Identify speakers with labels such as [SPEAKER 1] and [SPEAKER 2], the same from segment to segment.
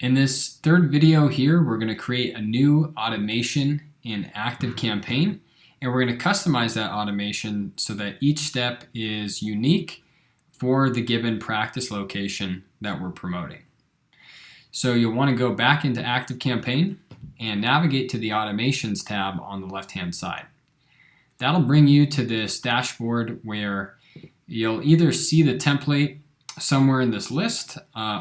[SPEAKER 1] In this third video here, we're going to create a new automation in ActiveCampaign, and we're going to customize that automation so that each step is unique for the given practice location that we're promoting. So you'll want to go back into ActiveCampaign and navigate to the Automations tab on the left-hand side. That'll bring you to this dashboard where you'll either see the template somewhere in this list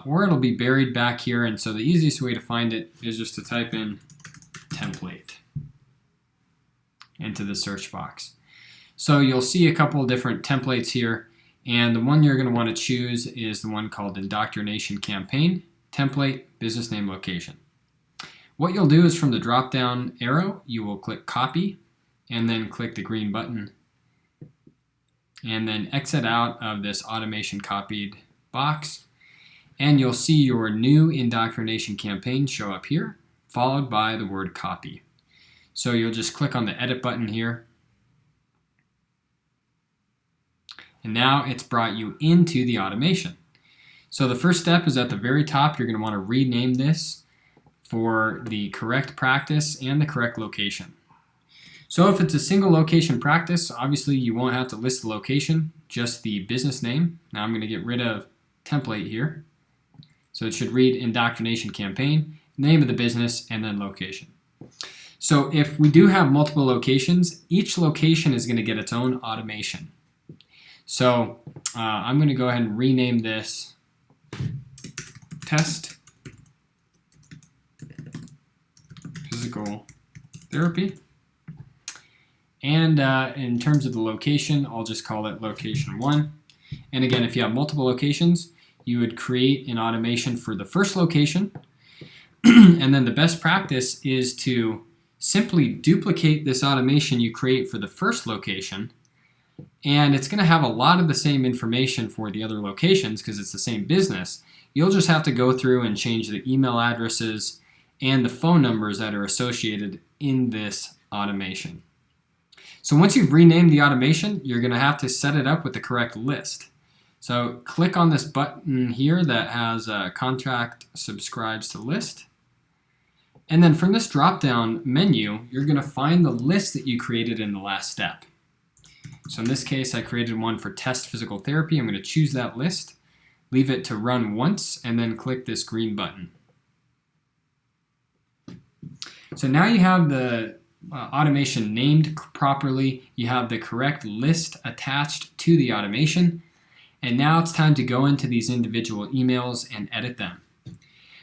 [SPEAKER 1] or it'll be buried back here, and so the easiest way to find it is just to type in template into the search box. So you'll see a couple of different templates here, and the one you're going to want to choose is the one called Indoctrination Campaign Template Business Name Location. What you'll do is from the drop down arrow you will click copy and then click the green button and then exit out of this automation copied box, and you'll see your new indoctrination campaign show up here, followed by the word copy. So you'll just click on the edit button here, and now it's brought you into the automation. So the first step is at the very top. You're going to want to rename this for the correct practice and the correct location. So if it's a single location practice, obviously you won't have to list the location, just the business name. Now I'm going to get rid of template here. So it should read Indoctrination Campaign, name of the business, and then location. So if we do have multiple locations, each location is going to get its own automation. So I'm going to go ahead and rename this Test Physical Therapy. And in terms of the location, I'll just call it location 1. And again, if you have multiple locations, you would create an automation for the first location. And then the best practice is to simply duplicate this automation you create for the first location. And it's going to have a lot of the same information for the other locations because it's the same business. You'll just have to go through and change the email addresses and the phone numbers that are associated in this automation. So once you've renamed the automation, you're going to have to set it up with the correct list. So click on this button here that has contract subscribes to list. And then from this drop-down menu, you're going to find the list that you created in the last step. So in this case, I created one for test physical therapy. I'm going to choose that list, leave it to run once, and then click this green button. So now you have the automation named properly, you have the correct list attached to the automation, and now it's time to go into these individual emails and edit them.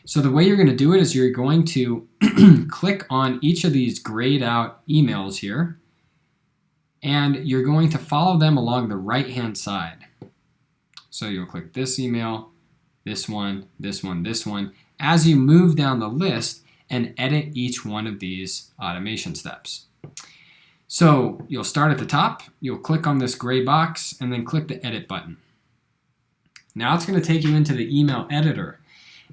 [SPEAKER 1] So the way you're going to do it is you're going to click on each of these grayed out emails here, and you're going to follow them along the right hand side. So you'll click this email, this one, this one, this one, as you move down the list and edit each one of these automation steps. So you'll start at the top, you'll click on this gray box, and then click the edit button. Now it's going to take you into the email editor,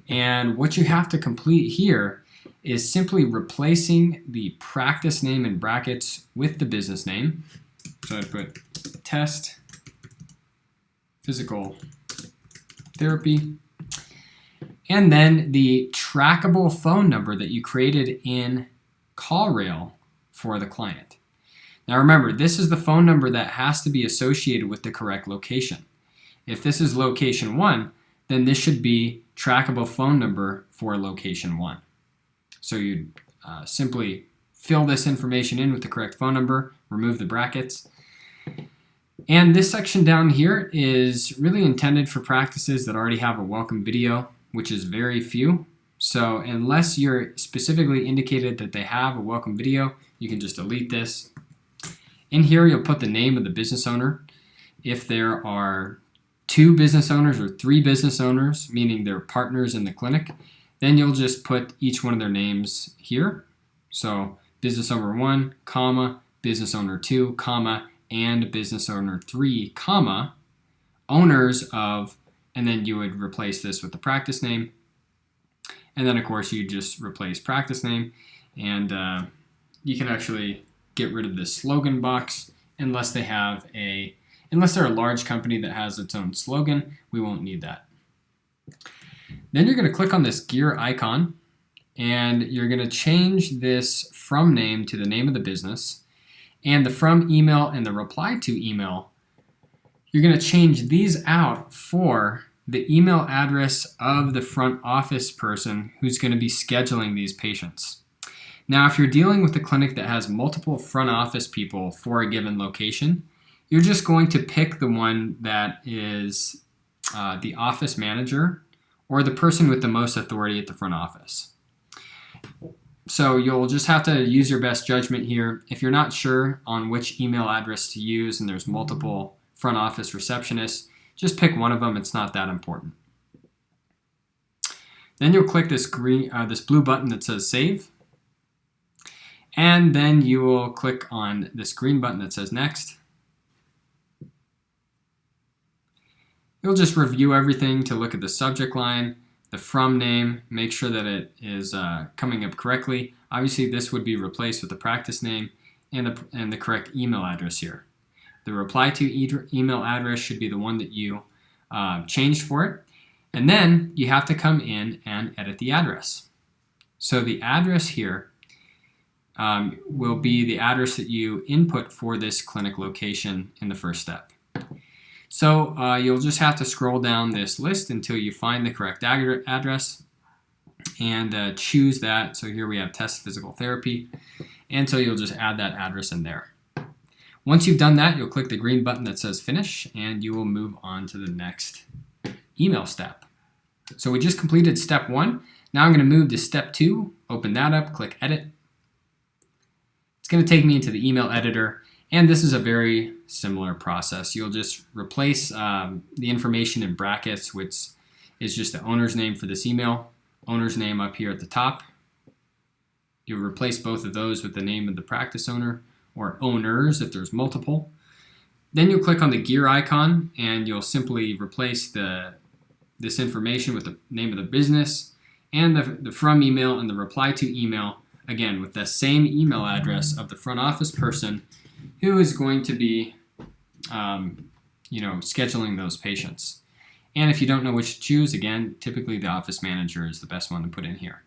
[SPEAKER 1] and what you have to complete here is simply replacing the practice name in brackets with the business name. So I put Test Physical Therapy, and then the trackable phone number that you created in CallRail for the client. Now remember, this is the phone number that has to be associated with the correct location. If this is location 1, then this should be trackable phone number for location 1. So you simply fill this information in with the correct phone number, remove the brackets. And this section down here is really intended for practices that already have a welcome video, which is very few. So unless you're specifically indicated that they have a welcome video, you can just delete this. In here, you'll put the name of the business owner. If there are 2 business owners or 3 business owners, meaning they're partners in the clinic, then you'll just put each one of their names here. So business owner 1, comma, business owner 2, comma, and business owner 3, comma, owners of, and then you would replace this with the practice name. And then of course you just replace practice name, and you can actually get rid of this slogan box unless they're a large company that has its own slogan. We won't need that. Then you're going to click on this gear icon, and you're going to change this from name to the name of the business, and the from email and the reply to email, you're going to change these out for the email address of the front office person who's going to be scheduling these patients. Now, if you're dealing with a clinic that has multiple front office people for a given location, you're just going to pick the one that is the office manager or the person with the most authority at the front office. So you'll just have to use your best judgment here. If you're not sure on which email address to use and there's multiple front office receptionists, just pick one of them. It's not that important. Then you'll click this blue button that says Save. And then you will click on this green button that says Next. You'll just review everything to look at the subject line, the from name, make sure that it is coming up correctly. Obviously, this would be replaced with the practice name and the correct email address here. The reply to email address should be the one that you changed for it. And then you have to come in and edit the address. So the address here will be the address that you input for this clinic location in the first step. So you'll just have to scroll down this list until you find the correct address and choose that. So here we have Test Physical Therapy, and so you'll just add that address in there. Once you've done that, you'll click the green button that says Finish, and you will move on to the next email step. So we just completed step 1. Now I'm going to move to step 2, open that up, click Edit. It's going to take me into the email editor, and this is a very similar process. You'll just replace the information in brackets, which is just the owner's name for this email, owner's name up here at the top. You'll replace both of those with the name of the practice owner, or owners if there's multiple. Then you'll click on the gear icon, and you'll simply replace this information with the name of the business and the from email and the reply to email, again, with the same email address of the front office person who is going to be scheduling those patients. And if you don't know which to choose, again, typically the office manager is the best one to put in here.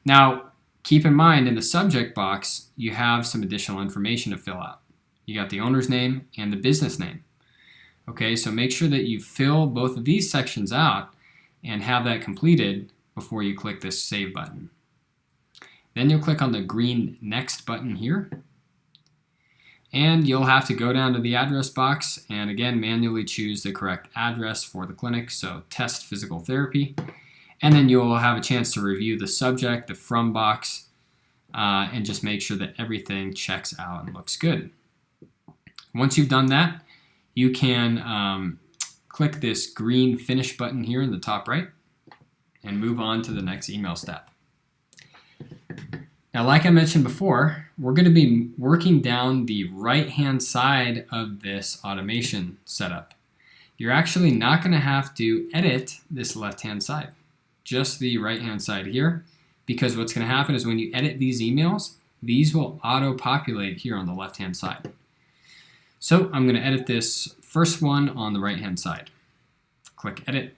[SPEAKER 1] Now, keep in mind in the subject box, you have some additional information to fill out. You got the owner's name and the business name. Okay, so make sure that you fill both of these sections out and have that completed before you click this Save button. Then you'll click on the green Next button here. And you'll have to go down to the address box and again manually choose the correct address for the clinic, so Test Physical Therapy. And then you'll have a chance to review the subject, the from box, and just make sure that everything checks out and looks good. Once you've done that, you can click this green Finish button here in the top right and move on to the next email step. Now, like I mentioned before, we're going to be working down the right-hand side of this automation setup. You're actually not going to have to edit this left-hand side, just the right-hand side here, because what's going to happen is when you edit these emails, these will auto-populate here on the left-hand side. So I'm going to edit this first one on the right-hand side. Click Edit.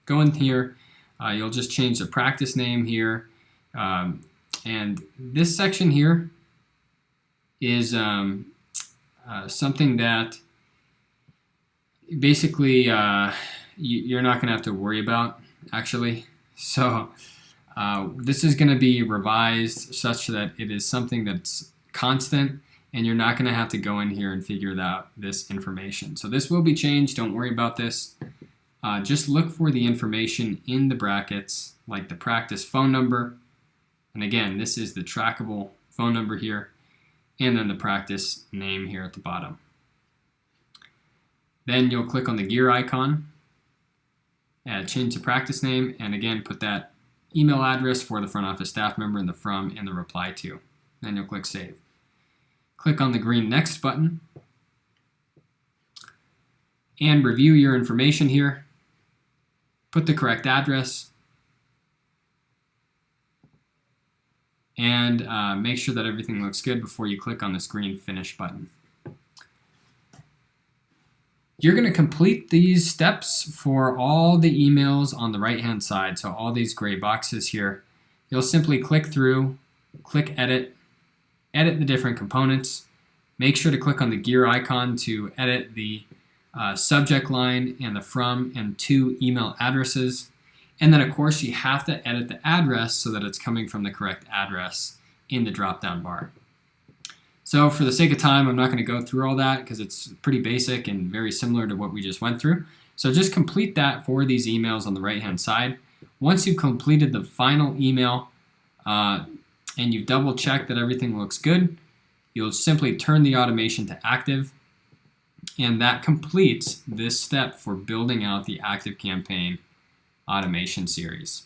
[SPEAKER 1] Go in here. You'll just change the practice name here. And this section here is something that basically you're not going to have to worry about, actually. So this is going to be revised such that it is something that's constant, and you're not going to have to go in here and figure out this information. So this will be changed. Don't worry about this. Just look for the information in the brackets, like the practice phone number. And again, this is the trackable phone number here, and then the practice name here at the bottom. Then you'll click on the gear icon, change the practice name, and again, put that email address for the front office staff member and the from and the reply to. Then you'll click Save. Click on the green Next button and review your information here. Put the correct address and make sure that everything looks good before you click on this green Finish button. you're going to complete these steps for all the emails on the right-hand side. So all these gray boxes here, you'll simply click through, click edit, edit the different components. Make sure to click on the gear icon to edit the subject line and the from and to email addresses. And then of course you have to edit the address so that it's coming from the correct address in the drop-down bar. So for the sake of time, I'm not going to go through all that because it's pretty basic and very similar to what we just went through. So just complete that for these emails on the right-hand side. Once you've completed the final email and you've double-checked that everything looks good, you'll simply turn the automation to active, and that completes this step for building out the ActiveCampaign automation series.